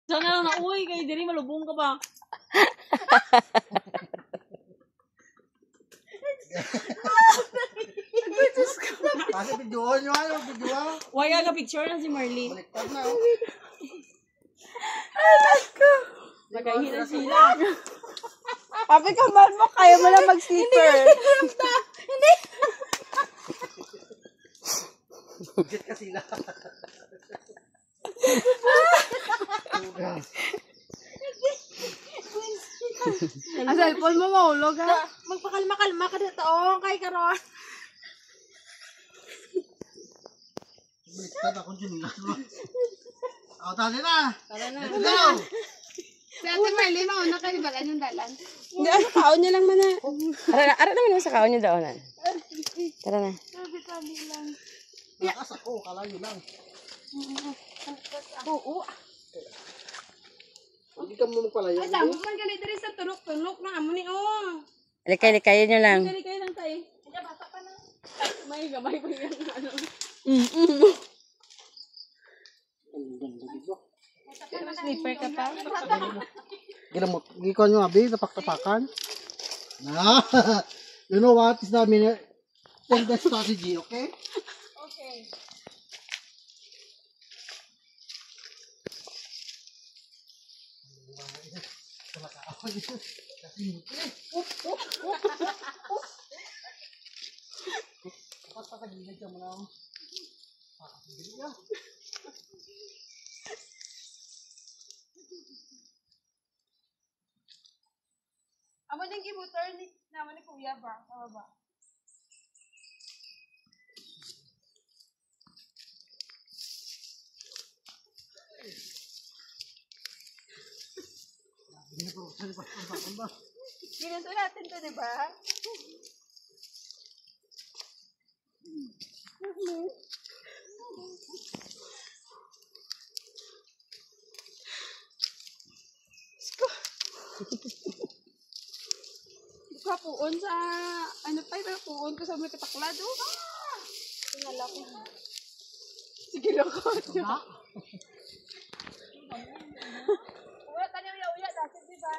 Sana na uy kay diri malubong ka ba? Kasi videoan nyo ano, videoan. Why aga picture na si Marlene. Baliktad na. Alas ko. Magkahina sila. Papi, kamal mo. Kaya mo lang mag-sleeper. Hindi. Budget ka sila. Ang cellphone mo mahulog ha. Magpakalma-kalma ka dito oh, kay karon. Baliktad ako dyan. O, tali na. Tara na. Let's go. Si Ate Marley, mauna kayo ba yung dalan? Hindi, ano, kaon niya lang man na. Ara naman mo sa kaon niya daonan. Tara na. Lakas ako, kalayo lang. Oo. Hindi ka mo magpalayo. Ay, damo man gali diri sa tunok-tunok na amo ni oh. Likay-likayin niyo lang. Gali kayo lang tay. Kaya bata pa na. May gamay pa yan ano. Sleeper ka pa? Ginamot. Gikon nyo abi, tapak-tapakan. Na. You know what is the minute? Take the strategy, okay? Okay. Amo din gibutor ni naman ni Kuya ba? Tama ba? Ginito natin to, di ba? Kapuon sa ano pa ito? Puon ko sa mga kataklado. Tingala ko. Sige lang ko. Uya, tanya uya, dapat di ba?